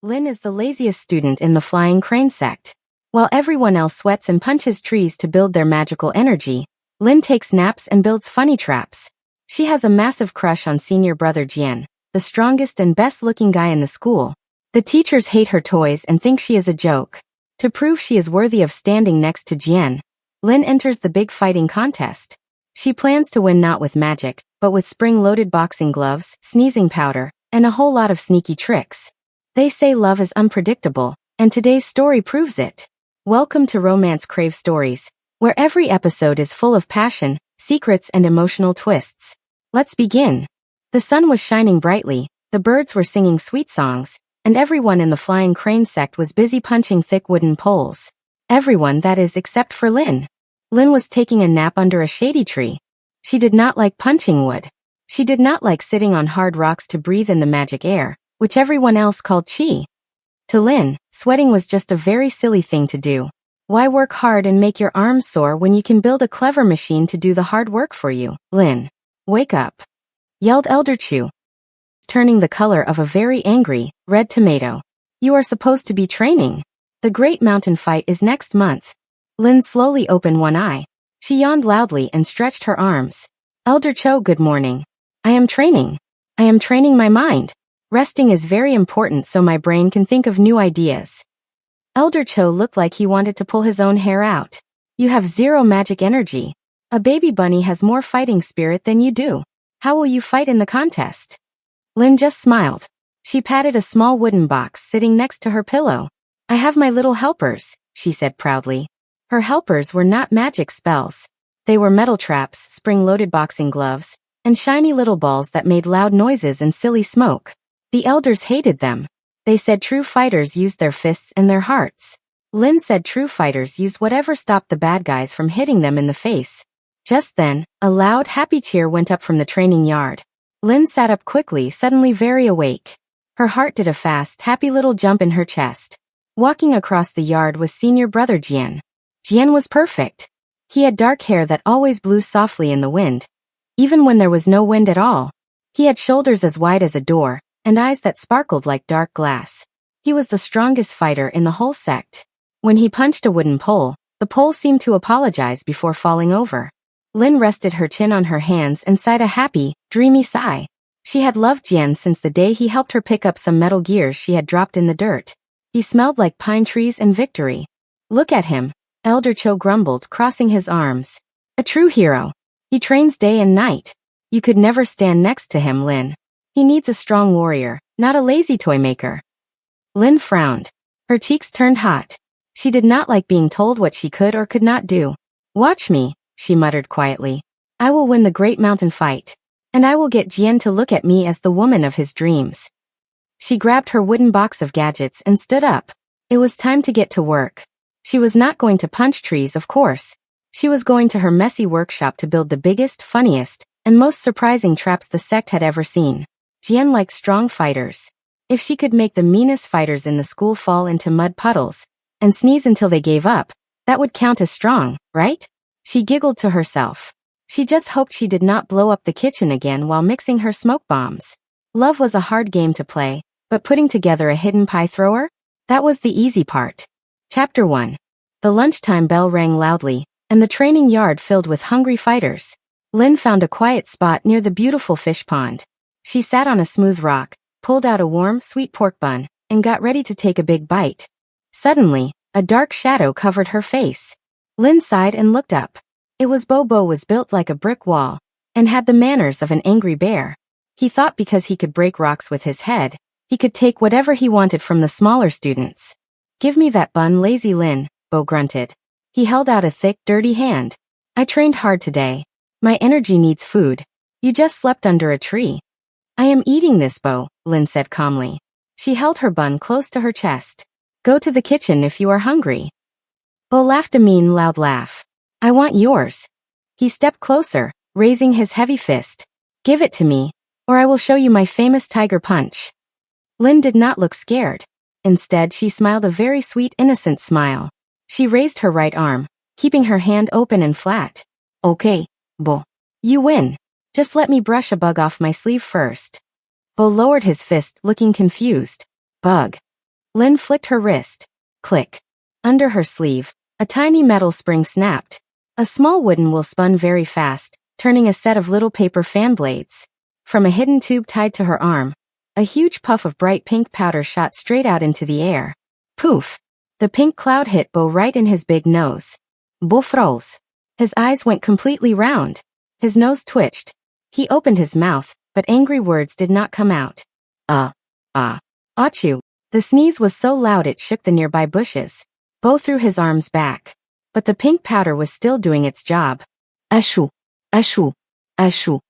Lynn is the laziest student in the flying crane sect. While everyone else sweats and punches trees to build their magical energy, Lynn takes naps and builds funny traps. She has a massive crush on senior brother Jian, the strongest and best-looking guy in the school. The teachers hate her toys and think she is a joke. To prove she is worthy of standing next to Jian, Lynn enters the big fighting contest. She plans to win not with magic, but with spring-loaded boxing gloves, sneezing powder, and a whole lot of sneaky tricks. They say love is unpredictable, and today's story proves it. Welcome to Romance Crave Stories, where every episode is full of passion, secrets, and emotional twists. Let's begin. The sun was shining brightly, the birds were singing sweet songs, and everyone in the flying crane sect was busy punching thick wooden poles. Everyone, that is, except for Lynn. Lynn was taking a nap under a shady tree. She did not like punching wood. She did not like sitting on hard rocks to breathe in the magic air, which everyone else called chi. To Lynn, sweating was just a very silly thing to do. Why work hard and make your arms sore when you can build a clever machine to do the hard work for you? Lynn, wake up, yelled Elder Chu, turning the color of a very angry, red tomato. You are supposed to be training. The Great Mountain Fight is next month. Lynn slowly opened one eye. She yawned loudly and stretched her arms. Elder Cho, good morning. I am training. I am training my mind. Resting is very important so my brain can think of new ideas. Elder Cho looked like he wanted to pull his own hair out. You have zero magic energy. A baby bunny has more fighting spirit than you do. How will you fight in the contest? Lynn just smiled. She patted a small wooden box sitting next to her pillow. I have my little helpers, she said proudly. Her helpers were not magic spells. They were metal traps, spring-loaded boxing gloves, and shiny little balls that made loud noises and silly smoke. The elders hated them. They said true fighters used their fists and their hearts. Lynn said true fighters used whatever stopped the bad guys from hitting them in the face. Just then, a loud, happy cheer went up from the training yard. Lynn sat up quickly, suddenly very awake. Her heart did a fast, happy little jump in her chest. Walking across the yard was senior brother Jian. Jian was perfect. He had dark hair that always blew softly in the wind, even when there was no wind at all. He had shoulders as wide as a door, and eyes that sparkled like dark glass. He was the strongest fighter in the whole sect. When he punched a wooden pole, the pole seemed to apologize before falling over. Lynn rested her chin on her hands and sighed a happy, dreamy sigh. She had loved Jian since the day he helped her pick up some metal gears she had dropped in the dirt. He smelled like pine trees and victory. Look at him, Elder Cho grumbled, crossing his arms. A true hero. He trains day and night. You could never stand next to him, Lynn. He needs a strong warrior, not a lazy toy maker. Lynn frowned. Her cheeks turned hot. She did not like being told what she could or could not do. Watch me, she muttered quietly. I will win the Great Mountain Fight. And I will get Jian to look at me as the woman of his dreams. She grabbed her wooden box of gadgets and stood up. It was time to get to work. She was not going to punch trees, of course. She was going to her messy workshop to build the biggest, funniest, and most surprising traps the sect had ever seen. Jian liked strong fighters. If she could make the meanest fighters in the school fall into mud puddles and sneeze until they gave up, that would count as strong, right? She giggled to herself. She just hoped she did not blow up the kitchen again while mixing her smoke bombs. Love was a hard game to play, but putting together a hidden pie thrower? That was the easy part. Chapter 1. The lunchtime bell rang loudly, and the training yard filled with hungry fighters. Lynn found a quiet spot near the beautiful fish pond. She sat on a smooth rock, pulled out a warm, sweet pork bun, and got ready to take a big bite. Suddenly, a dark shadow covered her face. Lynn sighed and looked up. It was Bobo was built like a brick wall, and had the manners of an angry bear. He thought because he could break rocks with his head, he could take whatever he wanted from the smaller students. Give me that bun, lazy Lynn, Bo grunted. He held out a thick, dirty hand. I trained hard today. My energy needs food. You just slept under a tree. I am eating this, Bo, Lynn said calmly. She held her bun close to her chest. Go to the kitchen if you are hungry. Bo laughed a mean, loud laugh. I want yours. He stepped closer, raising his heavy fist. Give it to me, or I will show you my famous tiger punch. Lynn did not look scared. Instead, she smiled a very sweet, innocent smile. She raised her right arm, keeping her hand open and flat. Okay, Bo. You win. Just let me brush a bug off my sleeve first. Bo lowered his fist, looking confused. Bug. Lin flicked her wrist. Click. Under her sleeve, a tiny metal spring snapped. A small wooden wheel spun very fast, turning a set of little paper fan blades. From a hidden tube tied to her arm, a huge puff of bright pink powder shot straight out into the air. Poof! The pink cloud hit Bo right in his big nose. Bo froze. His eyes went completely round. His nose twitched. He opened his mouth, but angry words did not come out. Achoo. The sneeze was so loud it shook the nearby bushes. Bo threw his arms back. But the pink powder was still doing its job. Ashoo. Ashoo. Ashoo.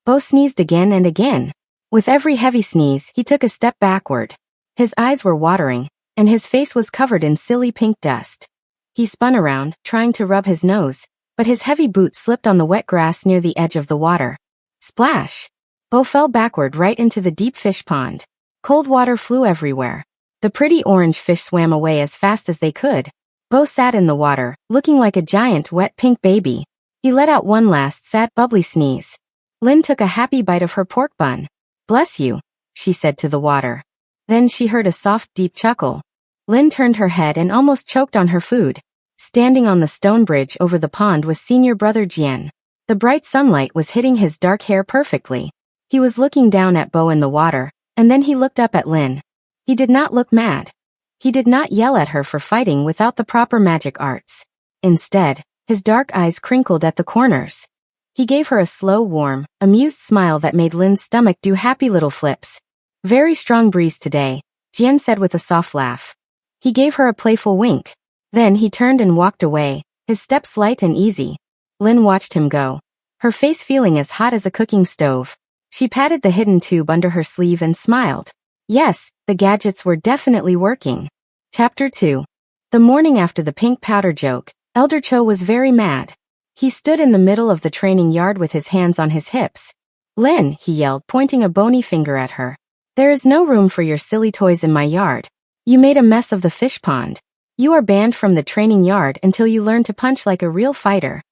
Bo sneezed again and again. With every heavy sneeze, he took a step backward. His eyes were watering, and his face was covered in silly pink dust. He spun around, trying to rub his nose, but his heavy boot slipped on the wet grass near the edge of the water. Splash! Bo fell backward right into the deep fish pond. Cold water flew everywhere. The pretty orange fish swam away as fast as they could. Bo sat in the water, looking like a giant wet pink baby. He let out one last sad bubbly sneeze. Lin took a happy bite of her pork bun. Bless you, she said to the water. Then she heard a soft, deep chuckle. Lin turned her head and almost choked on her food. Standing on the stone bridge over the pond was senior brother Jian. The bright sunlight was hitting his dark hair perfectly. He was looking down at Bo in the water, and then he looked up at Lin. He did not look mad. He did not yell at her for fighting without the proper magic arts. Instead, his dark eyes crinkled at the corners. He gave her a slow, warm, amused smile that made Lin's stomach do happy little flips. Very strong breeze today, Jian said with a soft laugh. He gave her a playful wink. Then he turned and walked away, his steps light and easy. Lin watched him go, her face feeling as hot as a cooking stove. She patted the hidden tube under her sleeve and smiled. Yes, the gadgets were definitely working. Chapter 2. The morning after the pink powder joke, Elder Cho was very mad. He stood in the middle of the training yard with his hands on his hips. Lin, he yelled, pointing a bony finger at her. There is no room for your silly toys in my yard. You made a mess of the fish pond. You are banned from the training yard until you learn to punch like a real fighter.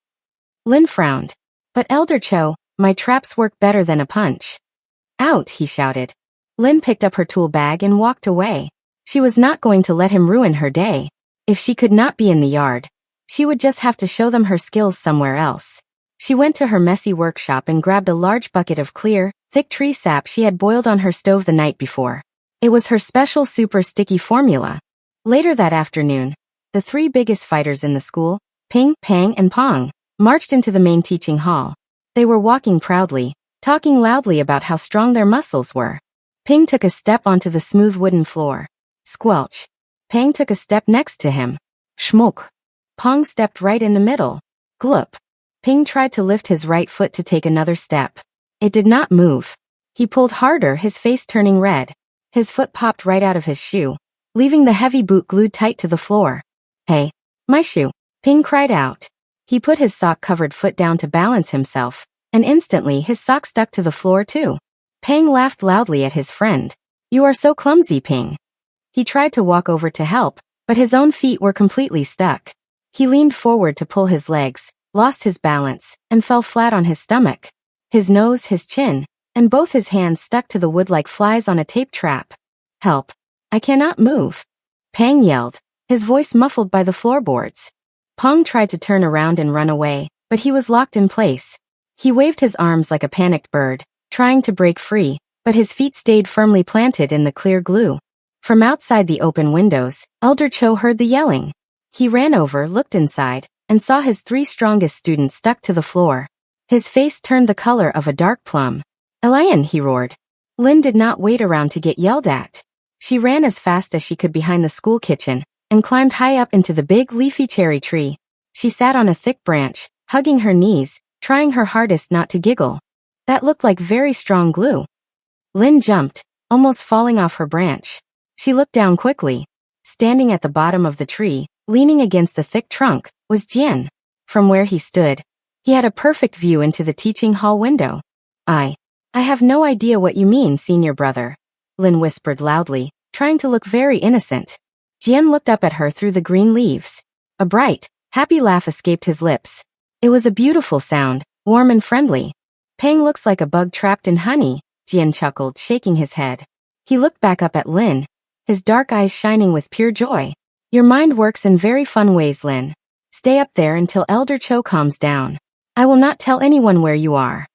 Lin frowned. But Elder Cho, my traps work better than a punch. Out, he shouted. Lin picked up her tool bag and walked away. She was not going to let him ruin her day. If she could not be in the yard, she would just have to show them her skills somewhere else. She went to her messy workshop and grabbed a large bucket of clear, thick tree sap she had boiled on her stove the night before. It was her special super sticky formula. Later that afternoon, the three biggest fighters in the school, Ping, Pang, and Pong, marched into the main teaching hall. They were walking proudly, talking loudly about how strong their muscles were. Ping took a step onto the smooth wooden floor. Squelch. Pang took a step next to him. Schmook. Pong stepped right in the middle. Gloop. Ping tried to lift his right foot to take another step. It did not move. He pulled harder, his face turning red. His foot popped right out of his shoe, leaving the heavy boot glued tight to the floor. Hey, my shoe, Ping cried out. He put his sock-covered foot down to balance himself, and instantly his sock stuck to the floor too. Pang laughed loudly at his friend. You are so clumsy, Ping. He tried to walk over to help, but his own feet were completely stuck. He leaned forward to pull his legs, lost his balance, and fell flat on his stomach. His nose, his chin, and both his hands stuck to the wood like flies on a tape trap. Help. I cannot move. Pang yelled, his voice muffled by the floorboards. Pong tried to turn around and run away, but he was locked in place. He waved his arms like a panicked bird, trying to break free, but his feet stayed firmly planted in the clear glue. From outside the open windows, Elder Cho heard the yelling. He ran over, looked inside, and saw his three strongest students stuck to the floor. His face turned the color of a dark plum. Elian, he roared. Lin did not wait around to get yelled at. She ran as fast as she could behind the school kitchen, and climbed high up into the big leafy cherry tree. She sat on a thick branch, hugging her knees, trying her hardest not to giggle. That looked like very strong glue. Lin jumped, almost falling off her branch. She looked down quickly. Standing at the bottom of the tree, leaning against the thick trunk, was Jian. From where he stood, he had a perfect view into the teaching hall window. I have no idea what you mean, senior brother, Lin whispered loudly, trying to look very innocent. Jian looked up at her through the green leaves. A bright, happy laugh escaped his lips. It was a beautiful sound, warm and friendly. Pang looks like a bug trapped in honey, Jian chuckled, shaking his head. He looked back up at Lin. his dark eyes shining with pure joy. Your mind works in very fun ways, Lin. Stay up there until Elder Cho calms down. I will not tell anyone where you are.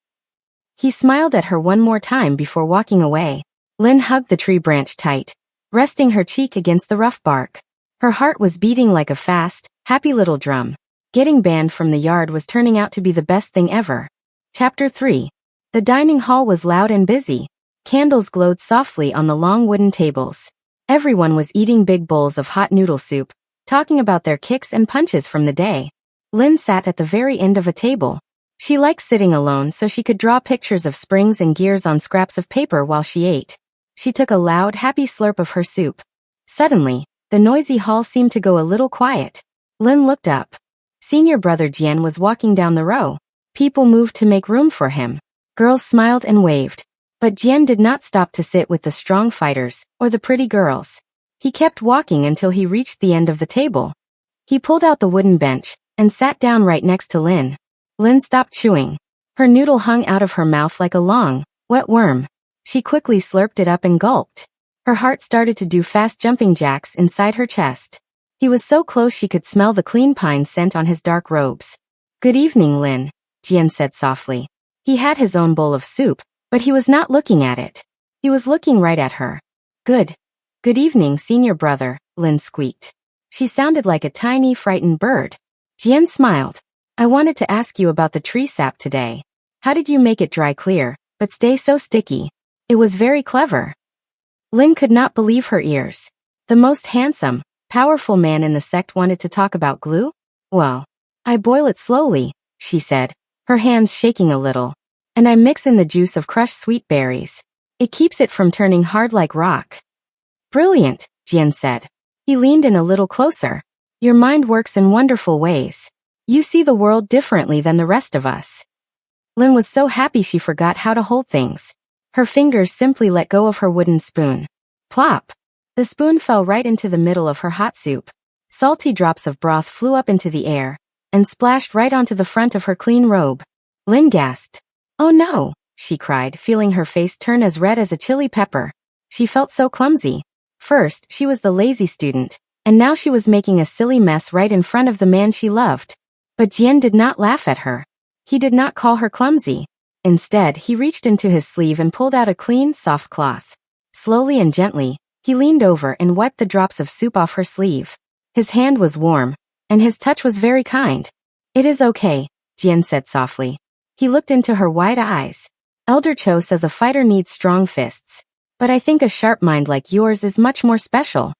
He smiled at her one more time before walking away. Lin hugged the tree branch tight, resting her cheek against the rough bark. Her heart was beating like a fast, happy little drum. Getting banned from the yard was turning out to be the best thing ever. Chapter 3. The dining hall was loud and busy. Candles glowed softly on the long wooden tables. Everyone was eating big bowls of hot noodle soup, talking about their kicks and punches from the day. Lin sat at the very end of a table. She liked sitting alone so she could draw pictures of springs and gears on scraps of paper while she ate. She took a loud, happy slurp of her soup. Suddenly, the noisy hall seemed to go a little quiet. Lin looked up. Senior brother Jian was walking down the row. People moved to make room for him. Girls smiled and waved. But Jian did not stop to sit with the strong fighters, or the pretty girls. He kept walking until he reached the end of the table. He pulled out the wooden bench, and sat down right next to Lin. Lin stopped chewing. Her noodle hung out of her mouth like a long, wet worm. She quickly slurped it up and gulped. Her heart started to do fast jumping jacks inside her chest. He was so close she could smell the clean pine scent on his dark robes. Good evening, Lin, Jian said softly. He had his own bowl of soup, but he was not looking at it. He was looking right at her. Good evening, senior brother, Lin squeaked. She sounded like a tiny, frightened bird. Jian smiled. I wanted to ask you about the tree sap today. How did you make it dry clear, but stay so sticky? It was very clever. Lin could not believe her ears. The most handsome, powerful man in the sect wanted to talk about glue? Well, I boil it slowly, she said, her hands shaking a little. And I mix in the juice of crushed sweet berries. It keeps it from turning hard like rock. Brilliant, Jian said. He leaned in a little closer. Your mind works in wonderful ways. You see the world differently than the rest of us. Lin was so happy she forgot how to hold things. Her fingers simply let go of her wooden spoon. Plop! The spoon fell right into the middle of her hot soup. Salty drops of broth flew up into the air and splashed right onto the front of her clean robe. Lin gasped. Oh no, she cried, feeling her face turn as red as a chili pepper. She felt so clumsy. First, she was the lazy student, and now she was making a silly mess right in front of the man she loved. But Jian did not laugh at her. He did not call her clumsy. Instead, he reached into his sleeve and pulled out a clean, soft cloth. Slowly and gently, he leaned over and wiped the drops of soup off her sleeve. His hand was warm, and his touch was very kind. It is okay, Jian said softly. He looked into her wide eyes. Elder Cho says a fighter needs strong fists. But I think a sharp mind like yours is much more special.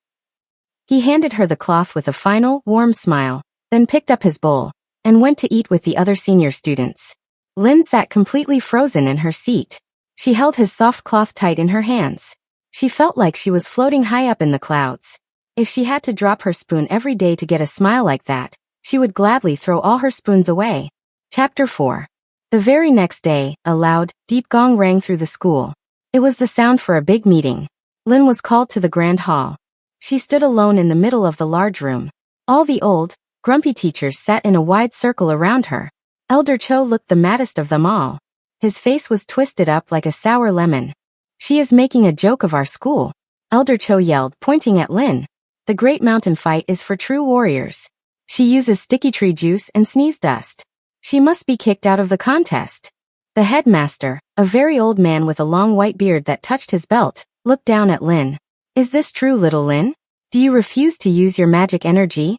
He handed her the cloth with a final, warm smile, then picked up his bowl, and went to eat with the other senior students. Lin sat completely frozen in her seat. She held his soft cloth tight in her hands. She felt like she was floating high up in the clouds. If she had to drop her spoon every day to get a smile like that, she would gladly throw all her spoons away. Chapter 4. The very next day, a loud, deep gong rang through the school. It was the sound for a big meeting. Lin was called to the grand hall. She stood alone in the middle of the large room. All the old, grumpy teachers sat in a wide circle around her. Elder Cho looked the maddest of them all. His face was twisted up like a sour lemon. She is making a joke of our school, Elder Cho yelled, pointing at Lin. The great mountain fight is for true warriors. She uses sticky tree juice and sneeze dust. She must be kicked out of the contest. The headmaster, a very old man with a long white beard that touched his belt, looked down at Lin. Is this true, little Lin? Do you refuse to use your magic energy?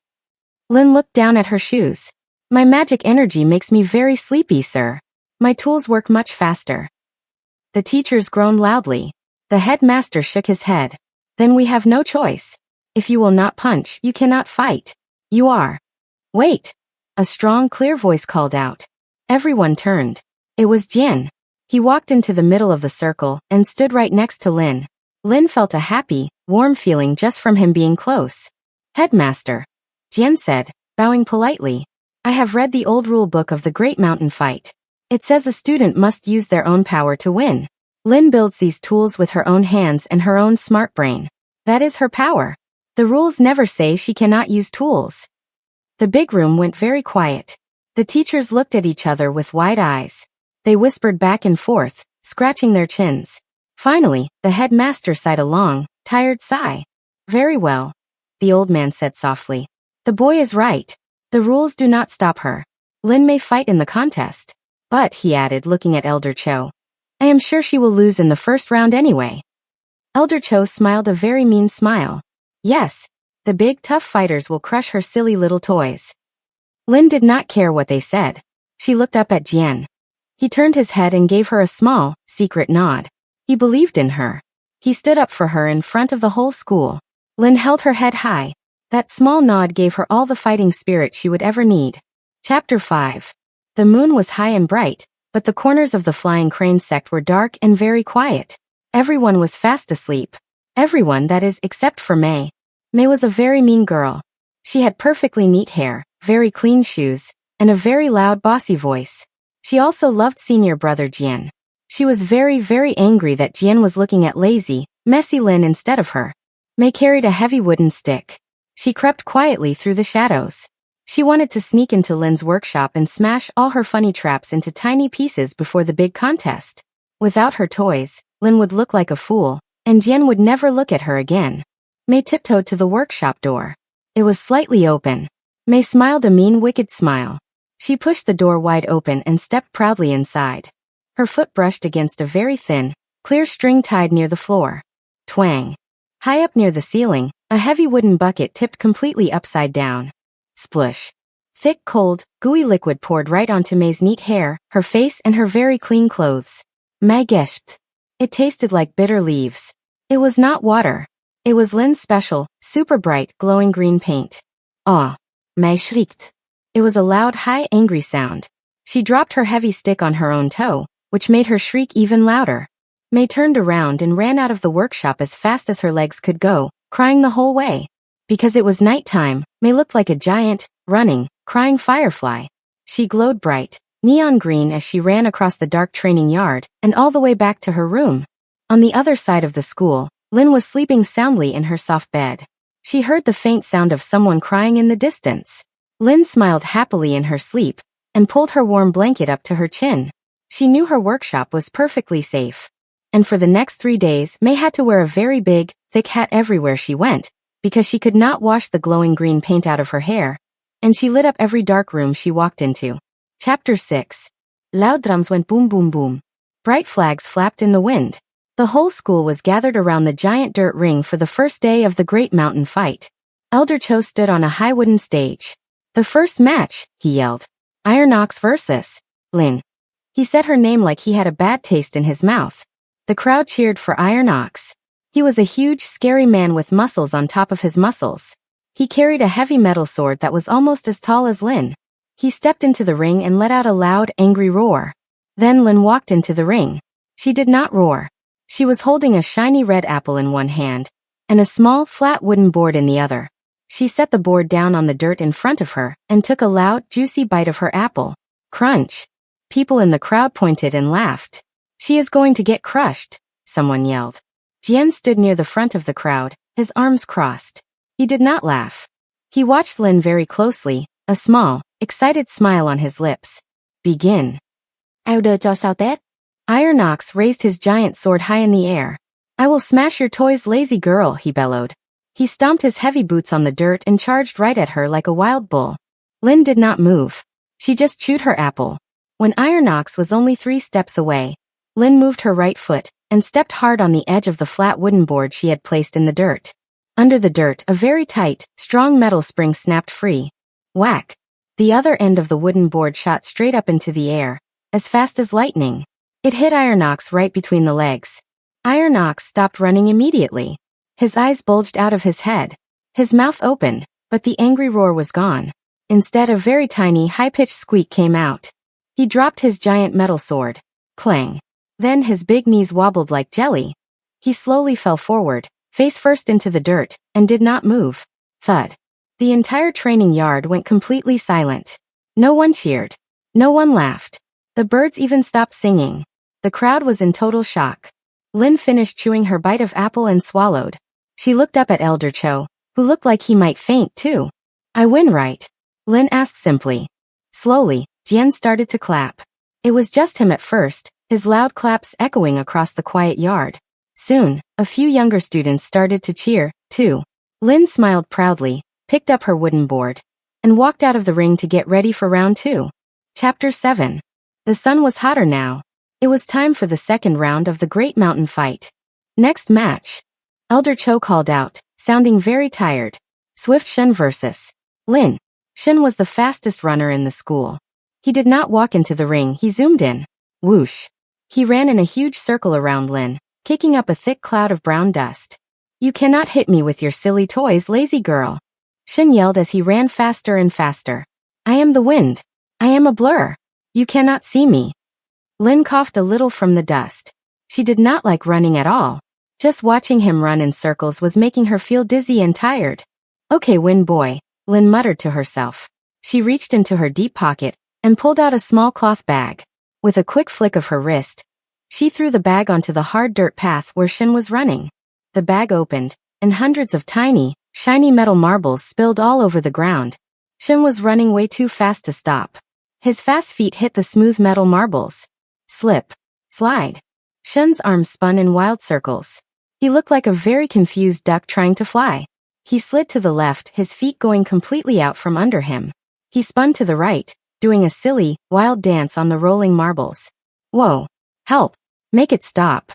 Lin looked down at her shoes. My magic energy makes me very sleepy, sir. My tools work much faster. The teachers groaned loudly. The headmaster shook his head. Then we have no choice. If you will not punch, you cannot fight. You are. Wait! A strong, clear voice called out. Everyone turned. It was Jian. He walked into the middle of the circle and stood right next to Lin. Lin felt a happy, warm feeling just from him being close. Headmaster, Jian said, bowing politely. I have read the old rule book of the Great Mountain Fight. It says a student must use their own power to win. Lin builds these tools with her own hands and her own smart brain. That is her power. The rules never say she cannot use tools. The big room went very quiet. The teachers looked at each other with wide eyes. They whispered back and forth, scratching their chins. Finally, the headmaster sighed a long, tired sigh. Very well, the old man said softly. The boy is right. The rules do not stop her. Lin may fight in the contest. But, he added, looking at Elder Cho, I am sure she will lose in the first round anyway. Elder Cho smiled a very mean smile. Yes, the big tough fighters will crush her silly little toys. Lin did not care what they said. She looked up at Jian. He turned his head and gave her a small, secret nod. He believed in her. He stood up for her in front of the whole school. Lin held her head high. That small nod gave her all the fighting spirit she would ever need. Chapter 5. The moon was high and bright, but the corners of the flying crane sect were dark and very quiet. Everyone was fast asleep. Everyone, that is, except for May. May was a very mean girl. She had perfectly neat hair, very clean shoes, and a very loud bossy voice. She also loved senior brother Jian. She was very, very angry that Jian was looking at lazy, messy Lin instead of her. May carried a heavy wooden stick. She crept quietly through the shadows. She wanted to sneak into Lin's workshop and smash all her funny traps into tiny pieces before the big contest. Without her toys, Lin would look like a fool, and Jian would never look at her again. May tiptoed to the workshop door. It was slightly open. May smiled a mean, wicked smile. She pushed the door wide open and stepped proudly inside. Her foot brushed against a very thin, clear string tied near the floor. Twang. High up near the ceiling, a heavy wooden bucket tipped completely upside down. Splush. Thick, cold, gooey liquid poured right onto May's neat hair, her face, and her very clean clothes. May gasped. It tasted like bitter leaves. It was not water. It was Lin's special, super bright, glowing green paint. Ah! May shrieked. It was a loud, high, angry sound. She dropped her heavy stick on her own toe, which made her shriek even louder. May turned around and ran out of the workshop as fast as her legs could go, crying the whole way. Because it was nighttime, May looked like a giant, running, crying firefly. She glowed bright, neon green as she ran across the dark training yard and all the way back to her room. On the other side of the school, Lin was sleeping soundly in her soft bed. She heard the faint sound of someone crying in the distance. Lin smiled happily in her sleep and pulled her warm blanket up to her chin. She knew her workshop was perfectly safe. And for the next 3 days, May had to wear a very big, thick hat everywhere she went, because she could not wash the glowing green paint out of her hair, and she lit up every dark room she walked into. Chapter 6. Loud drums went boom boom boom. Bright flags flapped in the wind. The whole school was gathered around the giant dirt ring for the first day of the great mountain fight. Elder Cho stood on a high wooden stage. The first match, he yelled. Iron Ox versus Lin. He said her name like he had a bad taste in his mouth. The crowd cheered for Iron Ox. He was a huge, scary man with muscles on top of his muscles. He carried a heavy metal sword that was almost as tall as Lin. He stepped into the ring and let out a loud, angry roar. Then Lin walked into the ring. She did not roar. She was holding a shiny red apple in one hand and a small, flat wooden board in the other. She set the board down on the dirt in front of her and took a loud, juicy bite of her apple. Crunch. People in the crowd pointed and laughed. She is going to get crushed, someone yelled. Jian stood near the front of the crowd, his arms crossed. He did not laugh. He watched Lin very closely, a small, excited smile on his lips. Begin. Elder cho sao Tết? Iron Ox raised his giant sword high in the air. I will smash your toys, lazy girl, he bellowed. He stomped his heavy boots on the dirt and charged right at her like a wild bull. Lin did not move. She just chewed her apple. When Iron Ox was only 3 steps away, Lin moved her right foot and stepped hard on the edge of the flat wooden board she had placed in the dirt. Under the dirt, a very tight, strong metal spring snapped free. Whack! The other end of the wooden board shot straight up into the air, as fast as lightning. It hit Iron Ox right between the legs. Iron Ox stopped running immediately. His eyes bulged out of his head. His mouth opened, but the angry roar was gone. Instead, a very tiny, high-pitched squeak came out. He dropped his giant metal sword. Clang. Then his big knees wobbled like jelly. He slowly fell forward, face first into the dirt, and did not move. Thud. The entire training yard went completely silent. No one cheered. No one laughed. The birds even stopped singing. The crowd was in total shock. Lin finished chewing her bite of apple and swallowed. She looked up at Elder Cho, who looked like he might faint too. I win, right? Lin asked simply. Slowly, Jian started to clap. It was just him at first, his loud claps echoing across the quiet yard. Soon, a few younger students started to cheer, too. Lin smiled proudly, picked up her wooden board, and walked out of the ring to get ready for round 2. Chapter 7. The sun was hotter now. It was time for the second round of the Great Mountain Fight. Next match. Elder Cho called out, sounding very tired. Swift Shen vs. Lin. Shen was the fastest runner in the school. He did not walk into the ring, he zoomed in. Whoosh. He ran in a huge circle around Lin, kicking up a thick cloud of brown dust. You cannot hit me with your silly toys, lazy girl. Shen yelled as he ran faster and faster. I am the wind. I am a blur. You cannot see me. Lin coughed a little from the dust. She did not like running at all. Just watching him run in circles was making her feel dizzy and tired. Okay, wind boy, Lin muttered to herself. She reached into her deep pocket and pulled out a small cloth bag. With a quick flick of her wrist, she threw the bag onto the hard dirt path where Shen was running. The bag opened, and hundreds of tiny, shiny metal marbles spilled all over the ground. Shen was running way too fast to stop. His fast feet hit the smooth metal marbles. Slip. Slide. Shen's arms spun in wild circles. He looked like a very confused duck trying to fly. He slid to the left, his feet going completely out from under him. He spun to the right, doing a silly, wild dance on the rolling marbles. Whoa. Help. Make it stop.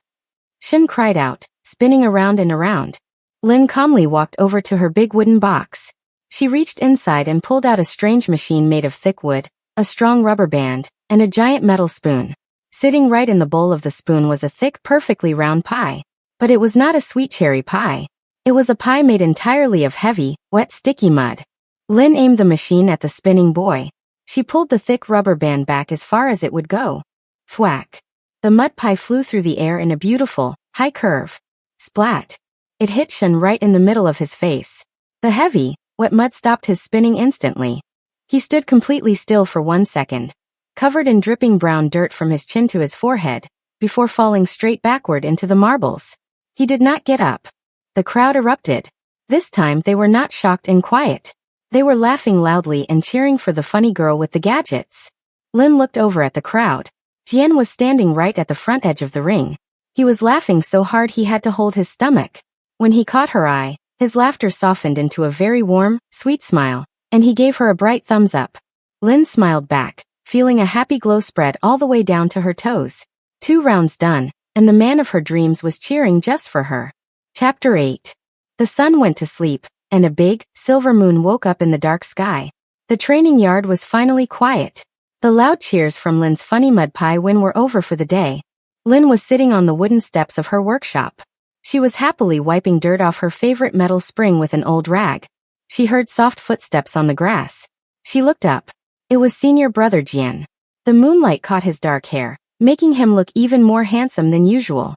Shen cried out, spinning around and around. Lin calmly walked over to her big wooden box. She reached inside and pulled out a strange machine made of thick wood, a strong rubber band, and a giant metal spoon. Sitting right in the bowl of the spoon was a thick, perfectly round pie. But it was not a sweet cherry pie. It was a pie made entirely of heavy, wet, sticky mud. Lin aimed the machine at the spinning boy. She pulled the thick rubber band back as far as it would go. Thwack. The mud pie flew through the air in a beautiful, high curve. Splat. It hit Shen right in the middle of his face. The heavy, wet mud stopped his spinning instantly. He stood completely still for 1 second, covered in dripping brown dirt from his chin to his forehead, before falling straight backward into the marbles. He did not get up. The crowd erupted. This time they were not shocked and quiet. They were laughing loudly and cheering for the funny girl with the gadgets. Lin looked over at the crowd. Jian was standing right at the front edge of the ring. He was laughing so hard he had to hold his stomach. When he caught her eye, his laughter softened into a very warm, sweet smile, and he gave her a bright thumbs up. Lin smiled back, feeling a happy glow spread all the way down to her toes. 2 rounds done, and the man of her dreams was cheering just for her. Chapter 8. The sun went to sleep, and a big, silver moon woke up in the dark sky. The training yard was finally quiet. The loud cheers from Lin's funny mud pie win were over for the day. Lin was sitting on the wooden steps of her workshop. She was happily wiping dirt off her favorite metal spring with an old rag. She heard soft footsteps on the grass. She looked up. It was senior brother Jian. The moonlight caught his dark hair, making him look even more handsome than usual.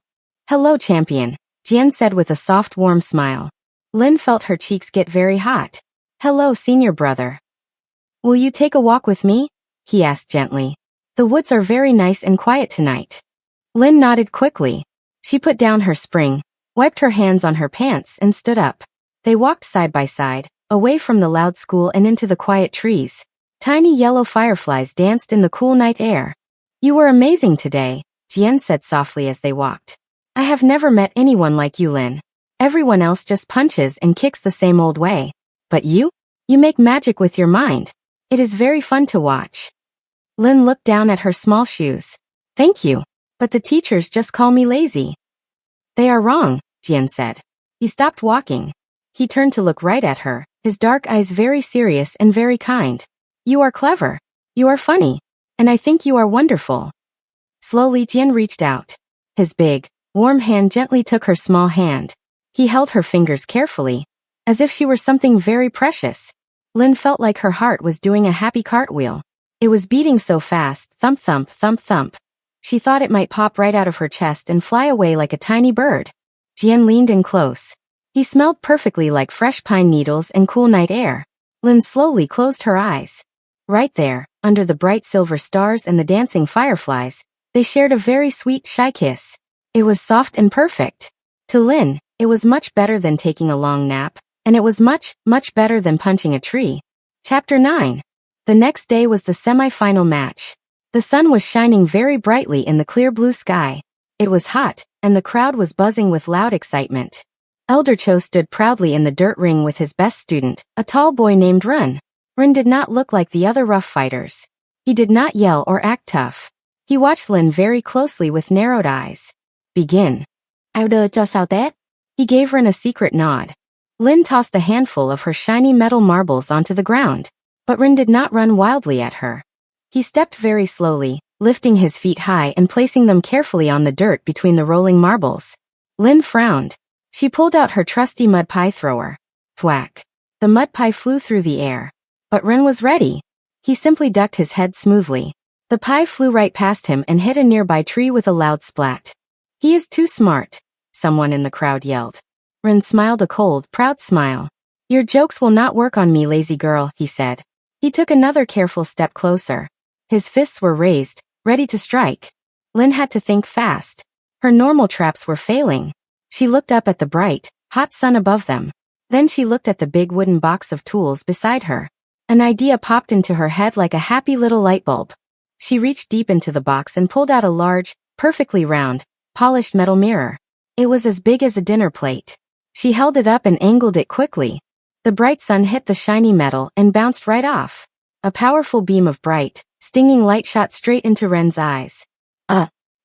Hello, champion, Jian said with a soft, warm smile. Lin felt her cheeks get very hot. Hello, senior brother. Will you take a walk with me? He asked gently. The woods are very nice and quiet tonight. Lin nodded quickly. She put down her spring, wiped her hands on her pants and stood up. They walked side by side, away from the loud school and into the quiet trees. Tiny yellow fireflies danced in the cool night air. You were amazing today, Jian said softly as they walked. I have never met anyone like you, Lin. Everyone else just punches and kicks the same old way. But you make magic with your mind. It is very fun to watch. Lin looked down at her small shoes. Thank you, but the teachers just call me lazy. They are wrong, Jian said. He stopped walking. He turned to look right at her, his dark eyes very serious and very kind. You are clever. You are funny. And I think you are wonderful. Slowly Jian reached out. His big, warm hand gently took her small hand. He held her fingers carefully, as if she were something very precious. Lin felt like her heart was doing a happy cartwheel. It was beating so fast, thump thump, thump thump. She thought it might pop right out of her chest and fly away like a tiny bird. Jian leaned in close. He smelled perfectly like fresh pine needles and cool night air. Lin slowly closed her eyes. Right there, under the bright silver stars and the dancing fireflies, they shared a very sweet, shy kiss. It was soft and perfect. To Lin, it was much better than taking a long nap, and it was much, much better than punching a tree. Chapter 9. The next day was the semi-final match. The sun was shining very brightly in the clear blue sky. It was hot, and the crowd was buzzing with loud excitement. Elder Cho stood proudly in the dirt ring with his best student, a tall boy named Run. Run did not look like the other rough fighters. He did not yell or act tough. He watched Lin very closely with narrowed eyes. Begin. Elder Cho sao Tết. He gave Run a secret nod. Lin tossed a handful of her shiny metal marbles onto the ground, but Rin did not run wildly at her. He stepped very slowly, lifting his feet high and placing them carefully on the dirt between the rolling marbles. Lin frowned. She pulled out her trusty mud pie thrower. Thwack. The mud pie flew through the air. But Rin was ready. He simply ducked his head smoothly. The pie flew right past him and hit a nearby tree with a loud splat. He is too smart, someone in the crowd yelled. Rin smiled a cold, proud smile. Your jokes will not work on me, lazy girl, he said. He took another careful step closer. His fists were raised, ready to strike. Lin had to think fast. Her normal traps were failing. She looked up at the bright, hot sun above them. Then she looked at the big wooden box of tools beside her. An idea popped into her head like a happy little light bulb. She reached deep into the box and pulled out a large, perfectly round, polished metal mirror. It was as big as a dinner plate. She held it up and angled it quickly. The bright sun hit the shiny metal and bounced right off. A powerful beam of bright, stinging light shot straight into Ren's eyes.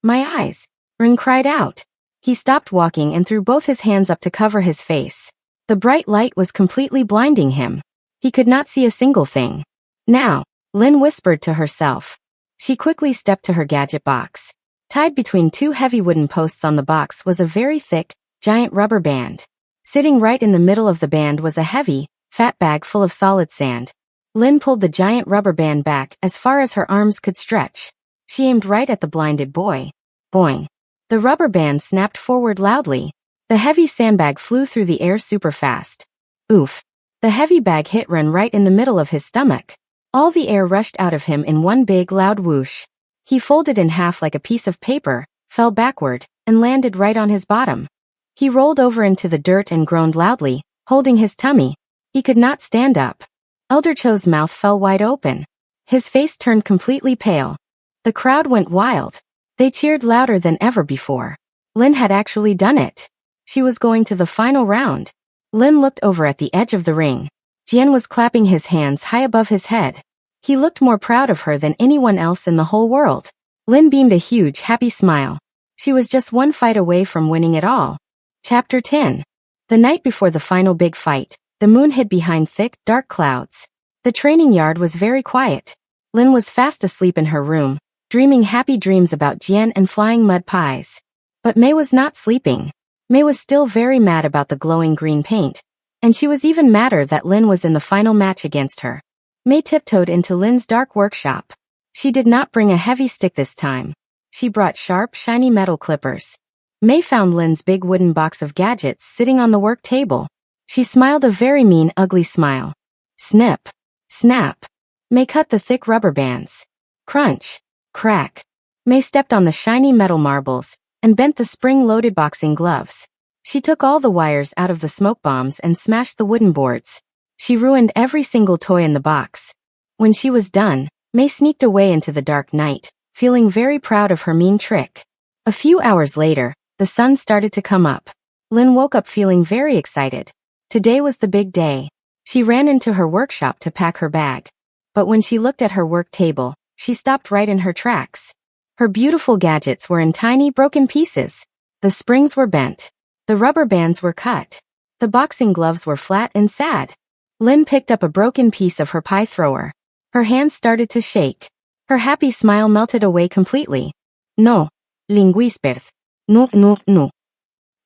My eyes! Ren cried out. He stopped walking and threw both his hands up to cover his face. The bright light was completely blinding him. He could not see a single thing. Now, Lin whispered to herself. She quickly stepped to her gadget box. Tied between two heavy wooden posts on the box was a very thick, giant rubber band. Sitting right in the middle of the band was a heavy, fat bag full of solid sand. Lin pulled the giant rubber band back as far as her arms could stretch. She aimed right at the blinded boy. Boing. The rubber band snapped forward loudly. The heavy sandbag flew through the air super fast. Oof. The heavy bag hit Ren right in the middle of his stomach. All the air rushed out of him in one big loud whoosh. He folded in half like a piece of paper, fell backward, and landed right on his bottom. He rolled over into the dirt and groaned loudly, holding his tummy. He could not stand up. Elder Cho's mouth fell wide open. His face turned completely pale. The crowd went wild. They cheered louder than ever before. Lin had actually done it. She was going to the final round. Lin looked over at the edge of the ring. Jian was clapping his hands high above his head. He looked more proud of her than anyone else in the whole world. Lin beamed a huge, happy smile. She was just one fight away from winning it all. Chapter 10. The night before the final big fight, the moon hid behind thick, dark clouds. The training yard was very quiet. Lin was fast asleep in her room, dreaming happy dreams about Jian and flying mud pies. But Mei was not sleeping. Mei was still very mad about the glowing green paint, and she was even madder that Lin was in the final match against her. Mei tiptoed into Lin's dark workshop. She did not bring a heavy stick this time. She brought sharp, shiny metal clippers. Mei found Lin's big wooden box of gadgets sitting on the work table. She smiled a very mean, ugly smile. Snip. Snap. Mei cut the thick rubber bands. Crunch. Crack. Mei stepped on the shiny metal marbles and bent the spring-loaded boxing gloves. She took all the wires out of the smoke bombs and smashed the wooden boards. She ruined every single toy in the box. When she was done, Mei sneaked away into the dark night, feeling very proud of her mean trick. A few hours later, the sun started to come up. Lin woke up feeling very excited. Today was the big day. She ran into her workshop to pack her bag. But when she looked at her work table, she stopped right in her tracks. Her beautiful gadgets were in tiny, broken pieces. The springs were bent. The rubber bands were cut. The boxing gloves were flat and sad. Lin picked up a broken piece of her pie thrower. Her hands started to shake. Her happy smile melted away completely. No. Linguisperd. No.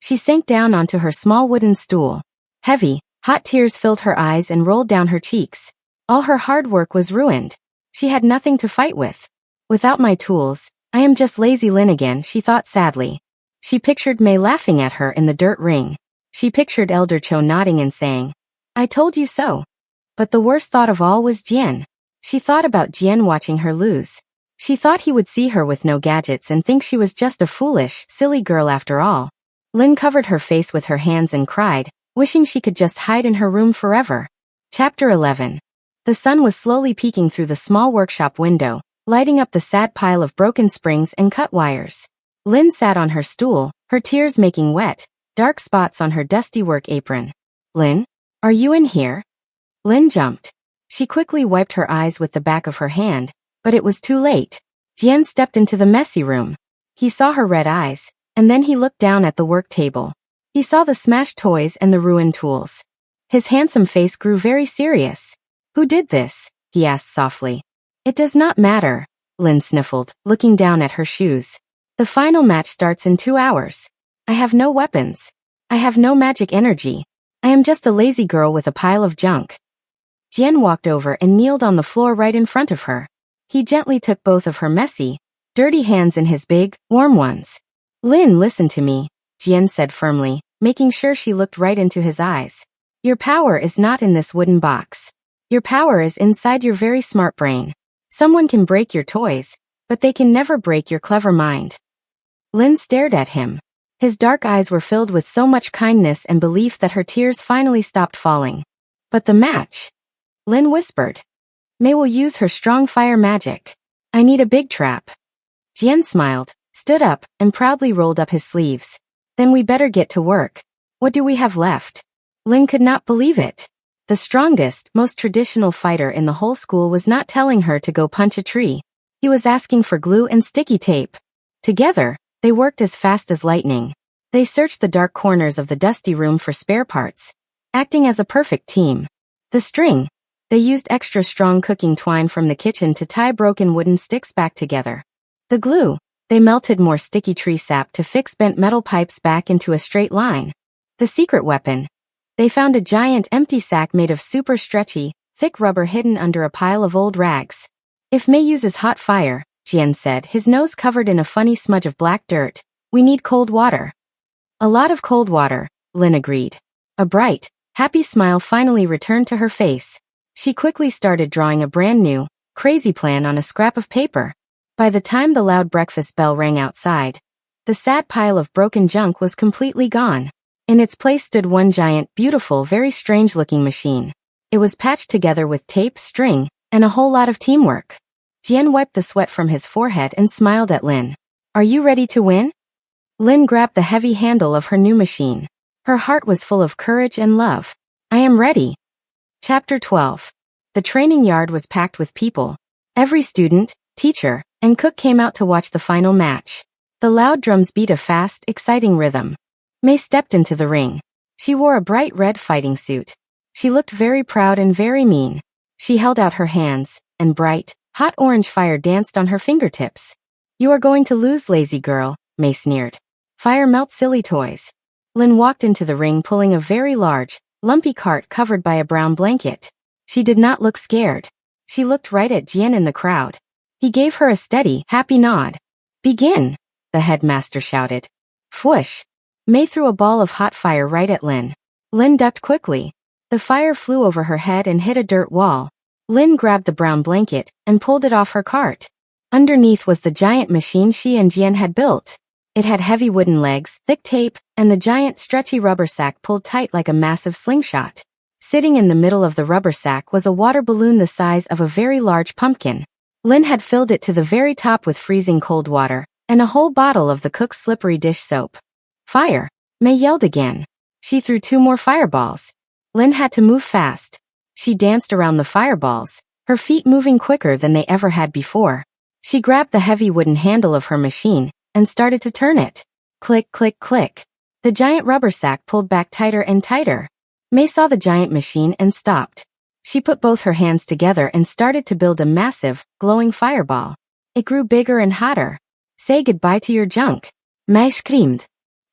She sank down onto her small wooden stool. Heavy, hot tears filled her eyes and rolled down her cheeks. All her hard work was ruined. She had nothing to fight with. Without my tools, I am just lazy Lin again, she thought sadly. She pictured Mei laughing at her in the dirt ring. She pictured Elder Cho nodding and saying, I told you so. But the worst thought of all was Jian. She thought about Jian watching her lose. She thought he would see her with no gadgets and think she was just a foolish, silly girl after all. Lin covered her face with her hands and cried, wishing she could just hide in her room forever. Chapter 11. The sun was slowly peeking through the small workshop window, lighting up the sad pile of broken springs and cut wires. Lin sat on her stool, her tears making wet, dark spots on her dusty work apron. Lin? Are you in here? Lin jumped. She quickly wiped her eyes with the back of her hand, but it was too late. Jian stepped into the messy room. He saw her red eyes, and then he looked down at the work table. He saw the smashed toys and the ruined tools. His handsome face grew very serious. Who did this? He asked softly. It does not matter, Lin sniffled, looking down at her shoes. The final match starts in 2 hours. I have no weapons. I have no magic energy. I am just a lazy girl with a pile of junk. Jian walked over and kneeled on the floor right in front of her. He gently took both of her messy, dirty hands in his big, warm ones. Lin, listen to me, Jian said firmly, making sure she looked right into his eyes. Your power is not in this wooden box. Your power is inside your very smart brain. Someone can break your toys, but they can never break your clever mind. Lin stared at him. His dark eyes were filled with so much kindness and belief that her tears finally stopped falling. But the match? Lin whispered. Mei will use her strong fire magic. I need a big trap. Jian smiled, stood up, and proudly rolled up his sleeves. Then we better get to work. What do we have left? Lin could not believe it. The strongest, most traditional fighter in the whole school was not telling her to go punch a tree. He was asking for glue and sticky tape. Together, they worked as fast as lightning. They searched the dark corners of the dusty room for spare parts, acting as a perfect team. The string. They used extra strong cooking twine from the kitchen to tie broken wooden sticks back together. The glue. They melted more sticky tree sap to fix bent metal pipes back into a straight line. The secret weapon. They found a giant empty sack made of super stretchy, thick rubber hidden under a pile of old rags. If Mei uses hot fire, Jian said, his nose covered in a funny smudge of black dirt, we need cold water. A lot of cold water, Lin agreed. A bright, happy smile finally returned to her face. She quickly started drawing a brand new, crazy plan on a scrap of paper. By the time the loud breakfast bell rang outside, the sad pile of broken junk was completely gone. In its place stood one giant, beautiful, very strange-looking machine. It was patched together with tape, string, and a whole lot of teamwork. Jian wiped the sweat from his forehead and smiled at Lin. Are you ready to win? Lin grabbed the heavy handle of her new machine. Her heart was full of courage and love. I am ready. Chapter 12. The training yard was packed with people. Every student, teacher, and cook came out to watch the final match. The loud drums beat a fast, exciting rhythm. Mei stepped into the ring. She wore a bright red fighting suit. She looked very proud and very mean. She held out her hands, and bright, hot orange fire danced on her fingertips. You are going to lose, lazy girl, Mei sneered. Fire melts silly toys. Lin walked into the ring pulling a very large, lumpy cart covered by a brown blanket. She did not look scared. She looked right at Jian in the crowd. He gave her a steady, happy nod. Begin, the headmaster shouted. Fwoosh. Mei threw a ball of hot fire right at Lin. Lin ducked quickly. The fire flew over her head and hit a dirt wall. Lin grabbed the brown blanket and pulled it off her cart. Underneath was the giant machine she and Jian had built. It had heavy wooden legs, thick tape, and the giant stretchy rubber sack pulled tight like a massive slingshot. Sitting in the middle of the rubber sack was a water balloon the size of a very large pumpkin. Lin had filled it to the very top with freezing cold water, and a whole bottle of the cook's slippery dish soap. Fire! Mei yelled again. She threw 2 more fireballs. Lin had to move fast. She danced around the fireballs, her feet moving quicker than they ever had before. She grabbed the heavy wooden handle of her machine and started to turn it. Click, click, click. The giant rubber sack pulled back tighter and tighter. Mei saw the giant machine and stopped. She put both her hands together and started to build a massive, glowing fireball. It grew bigger and hotter. Say goodbye to your junk. Mei screamed.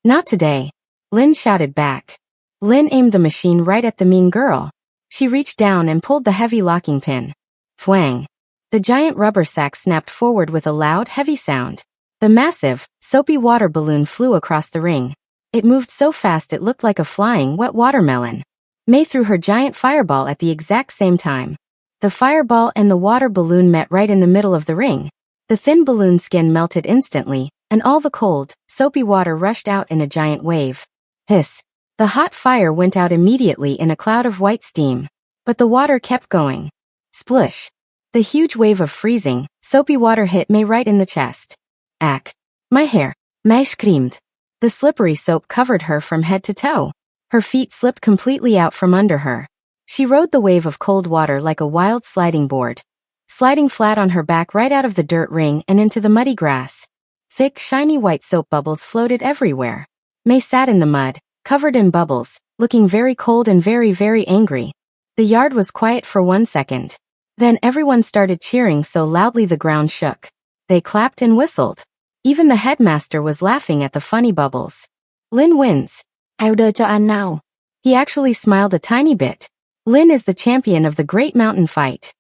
Not today. Lin shouted back. Lin aimed the machine right at the mean girl. She reached down and pulled the heavy locking pin. Fwang. The giant rubber sack snapped forward with a loud, heavy sound. The massive, soapy water balloon flew across the ring. It moved so fast it looked like a flying, wet watermelon. Mei threw her giant fireball at the exact same time. The fireball and the water balloon met right in the middle of the ring. The thin balloon skin melted instantly, and all the cold, soapy water rushed out in a giant wave. Hiss. The hot fire went out immediately in a cloud of white steam. But the water kept going. Splush. The huge wave of freezing, soapy water hit Mei right in the chest. Ack. My hair. Mei screamed. The slippery soap covered her from head to toe. Her feet slipped completely out from under her. She rode the wave of cold water like a wild sliding board, sliding flat on her back right out of the dirt ring and into the muddy grass. Thick, shiny white soap bubbles floated everywhere. May sat in the mud, covered in bubbles, looking very cold and very, very angry. The yard was quiet for 1 second. Then everyone started cheering so loudly the ground shook. They clapped and whistled. Even the headmaster was laughing at the funny bubbles. Lin wins. I'll do cho anh now. He actually smiled a tiny bit. Lin is the champion of the great mountain fight.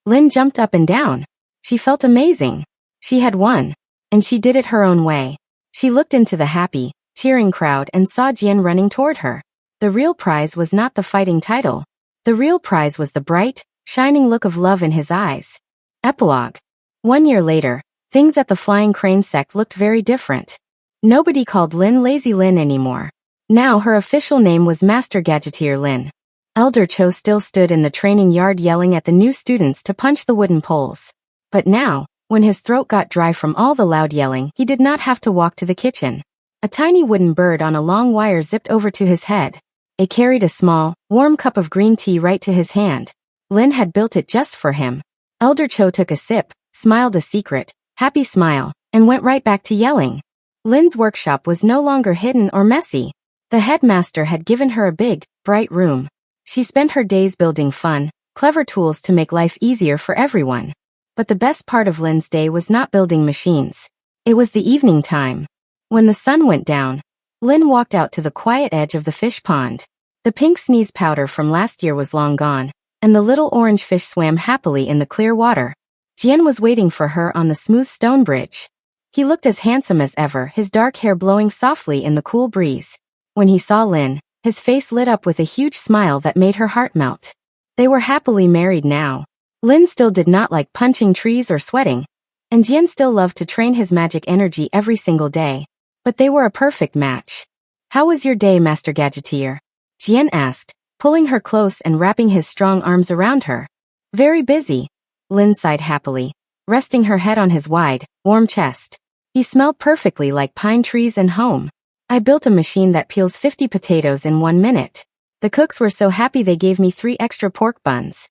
Lin jumped up and down. She felt amazing. She had won. And she did it her own way. She looked into the happy, cheering crowd and saw Jian running toward her. The real prize was not the fighting title. The real prize was the bright, shining look of love in his eyes. Epilogue. 1 year later, things at the Flying Crane sect looked very different. Nobody called Lin Lazy Lin anymore. Now her official name was Master Gadgeteer Lin. Elder Cho still stood in the training yard yelling at the new students to punch the wooden poles. But now, when his throat got dry from all the loud yelling, he did not have to walk to the kitchen. A tiny wooden bird on a long wire zipped over to his head. It carried a small, warm cup of green tea right to his hand. Lin had built it just for him. Elder Cho took a sip, smiled a secret, happy smile, and went right back to yelling. Lin's workshop was no longer hidden or messy. The headmaster had given her a big, bright room. She spent her days building fun, clever tools to make life easier for everyone. But the best part of Lin's day was not building machines. It was the evening time. When the sun went down, Lin walked out to the quiet edge of the fish pond. The pink sneeze powder from last year was long gone, and the little orange fish swam happily in the clear water. Jian was waiting for her on the smooth stone bridge. He looked as handsome as ever, his dark hair blowing softly in the cool breeze. When he saw Lin, his face lit up with a huge smile that made her heart melt. They were happily married now. Lin still did not like punching trees or sweating, and Jian still loved to train his magic energy every single day. But they were a perfect match. How was your day, Master Gadgeteer? Jian asked, pulling her close and wrapping his strong arms around her. Very busy, Lin sighed happily, resting her head on his wide, warm chest. He smelled perfectly like pine trees and home. I built a machine that peels 50 potatoes in 1 minute. The cooks were so happy they gave me 3 extra pork buns.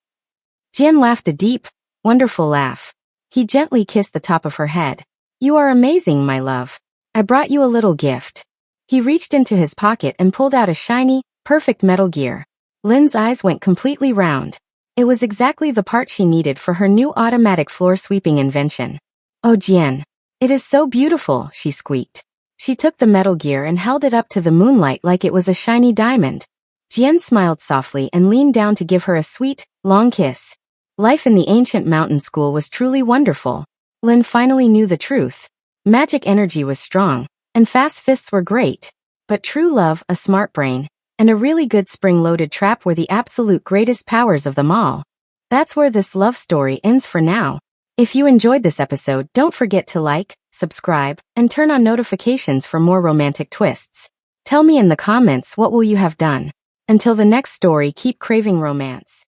Jian laughed a deep, wonderful laugh. He gently kissed the top of her head. You are amazing, my love. I brought you a little gift. He reached into his pocket and pulled out a shiny, perfect metal gear. Lin's eyes went completely round. It was exactly the part she needed for her new automatic floor sweeping invention. Oh Jian, it is so beautiful, she squeaked. She took the metal gear and held it up to the moonlight like it was a shiny diamond. Jian smiled softly and leaned down to give her a sweet, long kiss. Life in the ancient mountain school was truly wonderful. Lin finally knew the truth. Magic energy was strong, and fast fists were great. But true love, a smart brain, and a really good spring-loaded trap were the absolute greatest powers of them all. That's where this love story ends for now. If you enjoyed this episode, don't forget to like, subscribe, and turn on notifications for more romantic twists. Tell me in the comments what will you have done. Until the next story, keep craving romance.